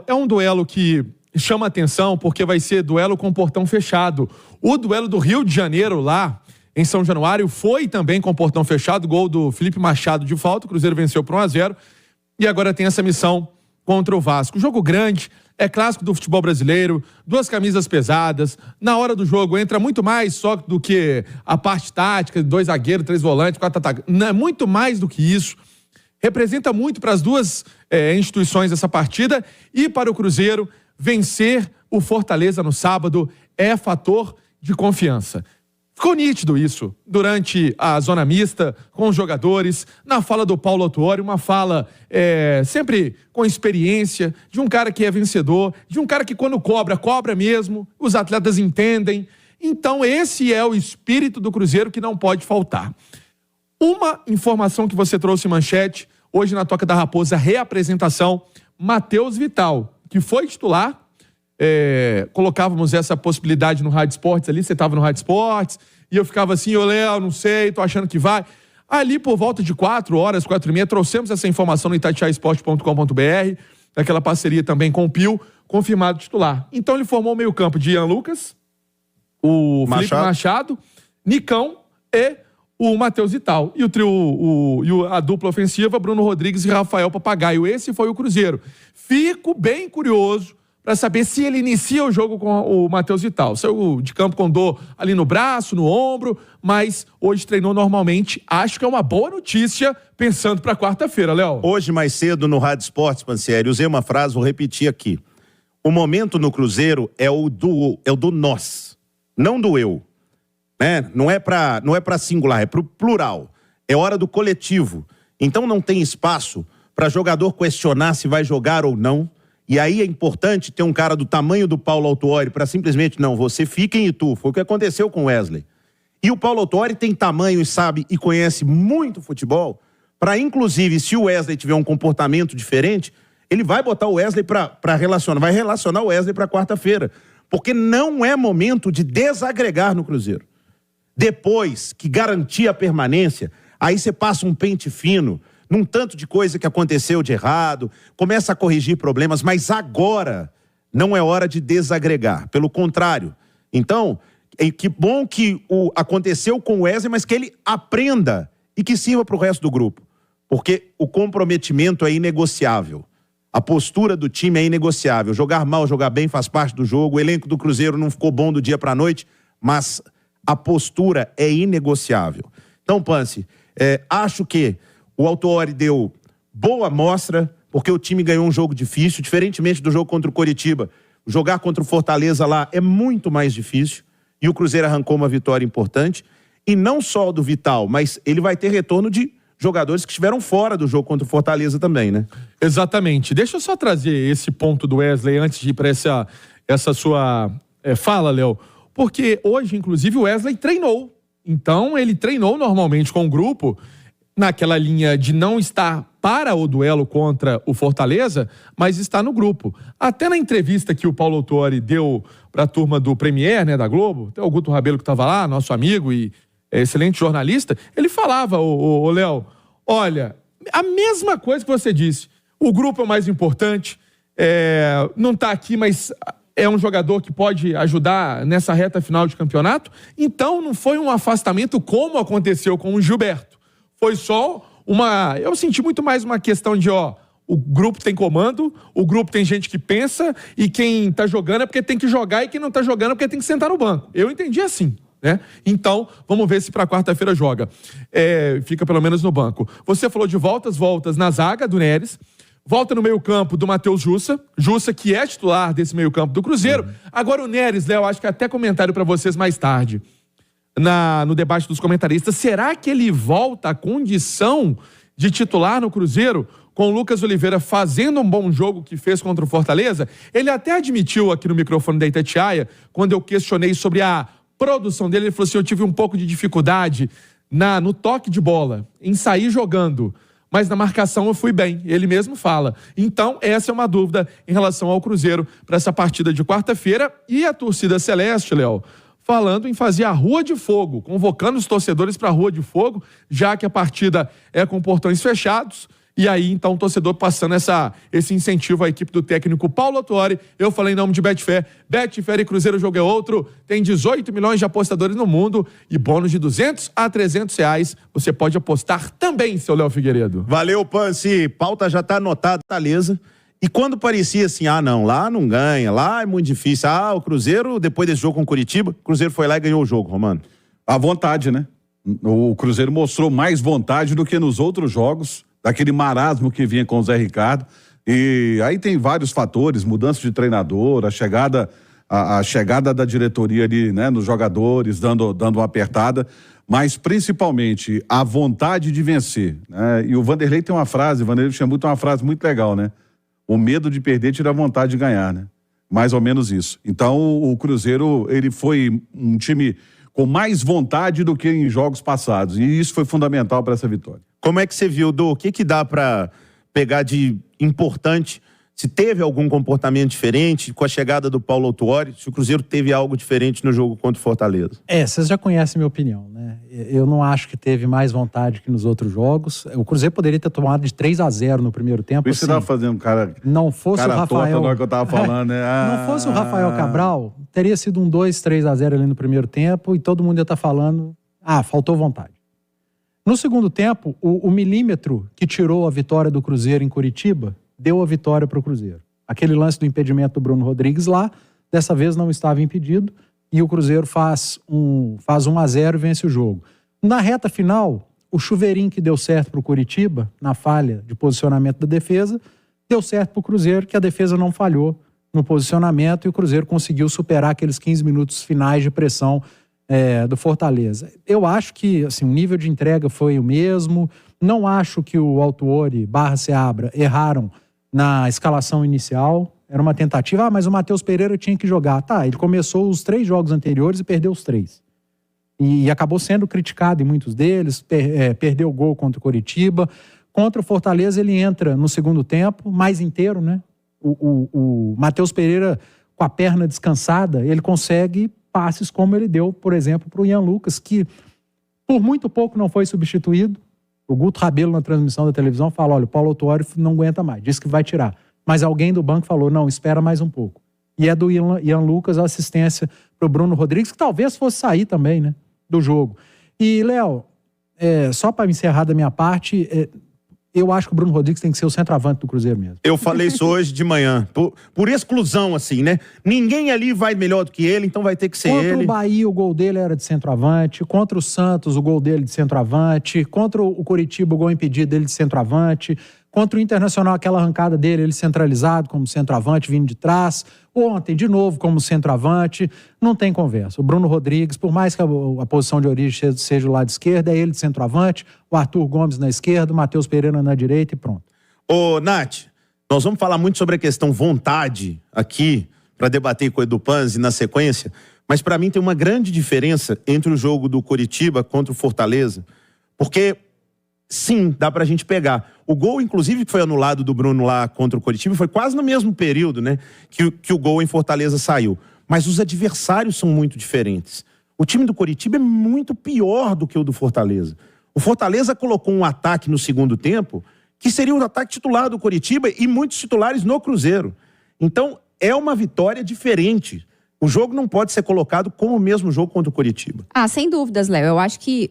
É um duelo que chama atenção porque vai ser duelo com portão fechado. O duelo do Rio de Janeiro lá em São Januário foi também com portão fechado, gol do Felipe Machado de falta, o Cruzeiro venceu por 1-0 e agora tem essa missão contra o Vasco. Jogo grande, é clássico do futebol brasileiro, duas camisas pesadas, na hora do jogo entra muito mais só do que a parte tática, 2 zagueiros, 3 volantes, 4 atacantes, não é muito mais do que isso. Representa muito para as duas instituições essa partida e para o Cruzeiro vencer o Fortaleza no sábado é fator de confiança. Ficou nítido isso durante a zona mista, com os jogadores, na fala do Paulo Autuori, uma fala sempre com experiência, de um cara que é vencedor, de um cara que quando cobra, cobra mesmo, os atletas entendem. Então esse é o espírito do Cruzeiro que não pode faltar. Uma informação que você trouxe em manchete, hoje na Toca da Raposa, reapresentação, Matheus Vital, que foi titular, colocávamos essa possibilidade no Rádio Esportes ali, você estava no Rádio Esportes, e eu ficava assim, Léo, não sei, tô achando que vai. Ali por volta de 4 horas, 4h30, trouxemos essa informação no itatiaesporte.com.br, daquela parceria também com o Pio, confirmado titular. Então ele formou o meio campo de Ian Lucas, o Felipe Machado, Nicão e o Matheus Vital. E o trio, a dupla ofensiva, Bruno Rodrigues e Rafael Papagaio. Esse foi o Cruzeiro. Fico bem curioso para saber se ele inicia o jogo com o Matheus Vital. Saiu de campo com dor ali no braço, no ombro, mas hoje treinou normalmente. Acho que é uma boa notícia, pensando para quarta-feira, Léo. Hoje, mais cedo, no Rádio Esportes, Pansieri, usei uma frase, vou repetir aqui. O momento no Cruzeiro é o do nós, não do eu. Não é para singular, é para o plural. É hora do coletivo. Então não tem espaço para jogador questionar se vai jogar ou não. E aí é importante ter um cara do tamanho do Paulo Autuori para simplesmente, não, você fica em Itu. Foi o que aconteceu com o Wesley. E o Paulo Autuori tem tamanho e sabe e conhece muito futebol para, inclusive, se o Wesley tiver um comportamento diferente, ele vai botar o Wesley para relacionar, vai relacionar o Wesley para quarta-feira. Porque não é momento de desagregar no Cruzeiro. Depois que garantir a permanência, aí você passa um pente fino num tanto de coisa que aconteceu de errado, começa a corrigir problemas, mas agora não é hora de desagregar, pelo contrário. Então, que bom que aconteceu com o Wesley, mas que ele aprenda e que sirva para o resto do grupo, porque o comprometimento é inegociável. A postura do time é inegociável. Jogar mal, jogar bem faz parte do jogo. O elenco do Cruzeiro não ficou bom do dia para a noite, mas a postura é inegociável. Então, Pansi, acho que o Autuori deu boa amostra, porque o time ganhou um jogo difícil, diferentemente do jogo contra o Coritiba. Jogar contra o Fortaleza lá é muito mais difícil, e o Cruzeiro arrancou uma vitória importante. E não só do Vital, mas ele vai ter retorno de jogadores que estiveram fora do jogo contra o Fortaleza também, né? Exatamente. Deixa eu só trazer esse ponto do Wesley antes de ir para essa sua fala, Léo. Porque hoje, inclusive, o Wesley treinou. Então, ele treinou normalmente com o grupo, naquela linha de não estar para o duelo contra o Fortaleza, mas está no grupo. Até na entrevista que o Paulo Autuori deu para a turma do Premier, né, da Globo, até o Guto Rabelo que estava lá, nosso amigo e excelente jornalista, ele falava, Léo, olha, a mesma coisa que você disse, o grupo é o mais importante, não está aqui, mas é um jogador que pode ajudar nessa reta final de campeonato. Então não foi um afastamento como aconteceu com o Gilberto. Foi só eu senti muito mais uma questão de, o grupo tem comando, o grupo tem gente que pensa, e quem tá jogando é porque tem que jogar, e quem não tá jogando é porque tem que sentar no banco. Eu entendi assim, né? Então, vamos ver se para quarta-feira joga. Fica pelo menos no banco. Você falou de voltas na zaga do Neres, volta no meio-campo do Matheus Jussa, que é titular desse meio-campo do Cruzeiro. Agora o Neres, Léo, acho que até comentário para vocês mais tarde, no debate dos comentaristas, será que ele volta à condição de titular no Cruzeiro, com o Lucas Oliveira fazendo um bom jogo que fez contra o Fortaleza? Ele até admitiu aqui no microfone da Itatiaia, quando eu questionei sobre a produção dele, ele falou assim, eu tive um pouco de dificuldade no toque de bola, em sair jogando, mas na marcação eu fui bem, ele mesmo fala. Então, essa é uma dúvida em relação ao Cruzeiro para essa partida de quarta-feira. E a torcida celeste, Léo, falando em fazer a Rua de Fogo, convocando os torcedores para a Rua de Fogo, já que a partida é com portões fechados. E aí, então, o torcedor passando esse incentivo à equipe do técnico Paulo Autuori. Eu falei em nome de Betfair. Betfair e Cruzeiro, o jogo é outro. Tem 18 milhões de apostadores no mundo e bônus de R$200 a R$300. Você pode apostar também, seu Léo Figueiredo. Valeu, Pansi. Pauta já tá anotada, Fortaleza. E quando parecia assim, não, lá não ganha, lá é muito difícil. O Cruzeiro, depois desse jogo com o Curitiba, o Cruzeiro foi lá e ganhou o jogo, Romano. A vontade, né? O Cruzeiro mostrou mais vontade do que nos outros jogos, daquele marasmo que vinha com o Zé Ricardo. E aí tem vários fatores, mudança de treinador, a chegada da diretoria ali, né, nos jogadores, dando uma apertada, mas principalmente a vontade de vencer, né? E o Vanderlei tem uma frase, o Vanderlei Luxemburgo tem uma frase muito legal, né? O medo de perder tira a vontade de ganhar, né? Mais ou menos isso. Então o Cruzeiro, ele foi um time com mais vontade do que em jogos passados. E isso foi fundamental para essa vitória. Como é que você viu, Dô? O que dá para pegar de importante? Se teve algum comportamento diferente com a chegada do Paulo Autuori? Se o Cruzeiro teve algo diferente no jogo contra o Fortaleza? Vocês já conhecem minha opinião, né? Eu não acho que teve mais vontade que nos outros jogos. O Cruzeiro poderia ter tomado de 3-0 no primeiro tempo. Por isso assim, você estava fazendo não fosse cara o Rafael, torta na hora que eu estava falando, né? Não fosse o Rafael Cabral, teria sido um 2-3-0 ali no primeiro tempo e todo mundo ia estar falando, faltou vontade. No segundo tempo, o milímetro que tirou a vitória do Cruzeiro em Curitiba deu a vitória para o Cruzeiro. Aquele lance do impedimento do Bruno Rodrigues lá, dessa vez não estava impedido, e o Cruzeiro faz 1-0 e vence o jogo. Na reta final, o chuveirinho que deu certo para o Curitiba, na falha de posicionamento da defesa, deu certo para o Cruzeiro, que a defesa não falhou no posicionamento e o Cruzeiro conseguiu superar aqueles 15 minutos finais de pressão do Fortaleza. Eu acho que assim, o nível de entrega foi o mesmo, não acho que o Autuori / Seabra erraram na escalação inicial, era uma tentativa, mas o Matheus Pereira tinha que jogar. Ele começou os 3 jogos anteriores e perdeu os 3. E acabou sendo criticado em muitos deles, perdeu o gol contra o Coritiba. Contra o Fortaleza ele entra no segundo tempo, mais inteiro, né? O Matheus Pereira, com a perna descansada, ele consegue passes como ele deu, por exemplo, para o Ian Lucas, que por muito pouco não foi substituído. O Guto Rabelo, na transmissão da televisão, fala, olha, o Paulo Autuori não aguenta mais, disse que vai tirar. Mas alguém do banco falou, não, espera mais um pouco. E é do Ian Lucas a assistência para o Bruno Rodrigues, que talvez fosse sair também, né, do jogo. E, Léo, só para encerrar da minha parte, eu acho que o Bruno Rodrigues tem que ser o centroavante do Cruzeiro mesmo. Eu falei isso hoje de manhã, por exclusão, assim, né? Ninguém ali vai melhor do que ele, então vai ter que ser ele. Contra o Bahia, o gol dele era de centroavante. Contra o Santos, o gol dele de centroavante. Contra o Coritiba, o gol impedido dele de centroavante. Contra o Internacional, aquela arrancada dele, ele centralizado como centroavante, vindo de trás. Ontem, de novo, como centroavante. Não tem conversa. O Bruno Rodrigues, por mais que a posição de origem seja o lado esquerdo, é ele de centroavante, o Arthur Gomes na esquerda, o Matheus Pereira na direita e pronto. Ô, Nath, nós vamos falar muito sobre a questão vontade aqui, para debater com o Edu Panzi na sequência, mas para mim tem uma grande diferença entre o jogo do Coritiba contra o Fortaleza, porque... Sim, dá pra gente pegar. O gol, inclusive, que foi anulado do Bruno lá contra o Coritiba, foi quase no mesmo período, né? Que o gol em Fortaleza saiu. Mas os adversários são muito diferentes. O time do Coritiba é muito pior do que o do Fortaleza. O Fortaleza colocou um ataque no segundo tempo, que seria o ataque titular do Coritiba e muitos titulares no Cruzeiro. Então, é uma vitória diferente. O jogo não pode ser colocado como o mesmo jogo contra o Coritiba. Sem dúvidas, Léo. Eu acho que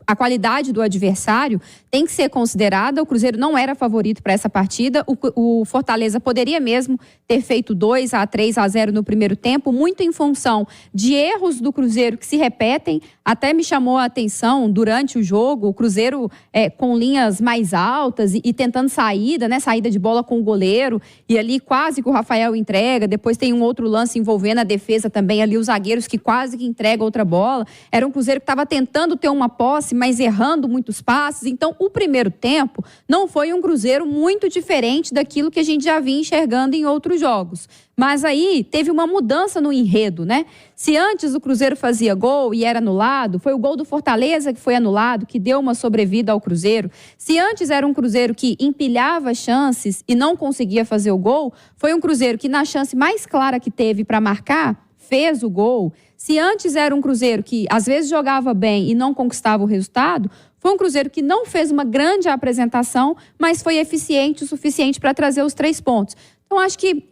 a qualidade do adversário tem que ser considerada. O Cruzeiro não era favorito para essa partida. O Fortaleza poderia mesmo ter feito 2-3-0 no primeiro tempo, muito em função de erros do Cruzeiro que se repetem. Até me chamou a atenção durante o jogo, o Cruzeiro com linhas mais altas e tentando saída, né? Saída de bola com o goleiro. E ali quase que o Rafael entrega. Depois tem um outro lance envolvendo a defesa também ali, os zagueiros que quase que entregam outra bola. Era um Cruzeiro que estava tentando ter uma posse, mas errando muitos passes. Então, o primeiro tempo não foi um Cruzeiro muito diferente daquilo que a gente já vinha enxergando em outros jogos. Mas aí teve uma mudança no enredo, né? Se antes o Cruzeiro fazia gol e era anulado, foi o gol do Fortaleza que foi anulado, que deu uma sobrevida ao Cruzeiro. Se antes era um Cruzeiro que empilhava chances e não conseguia fazer o gol, foi um Cruzeiro que na chance mais clara que teve para marcar, fez o gol. Se antes era um Cruzeiro que às vezes jogava bem e não conquistava o resultado, Foi um Cruzeiro que não fez uma grande apresentação, mas foi eficiente o suficiente para trazer os 3 pontos. Então, acho que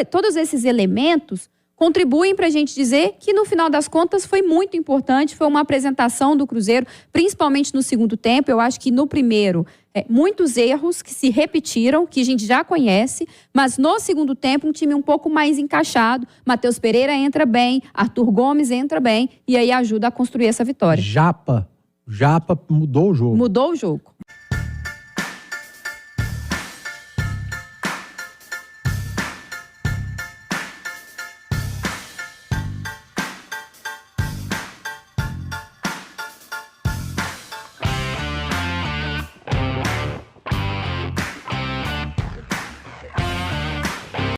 todos esses elementos contribuem para a gente dizer que, no final das contas, foi muito importante, foi uma apresentação do Cruzeiro, principalmente no segundo tempo. Eu acho que no primeiro, muitos erros que se repetiram, que a gente já conhece, mas no segundo tempo, um time um pouco mais encaixado. Matheus Pereira entra bem, Arthur Gomes entra bem, e aí ajuda a construir essa vitória. Japa mudou o jogo. Mudou o jogo.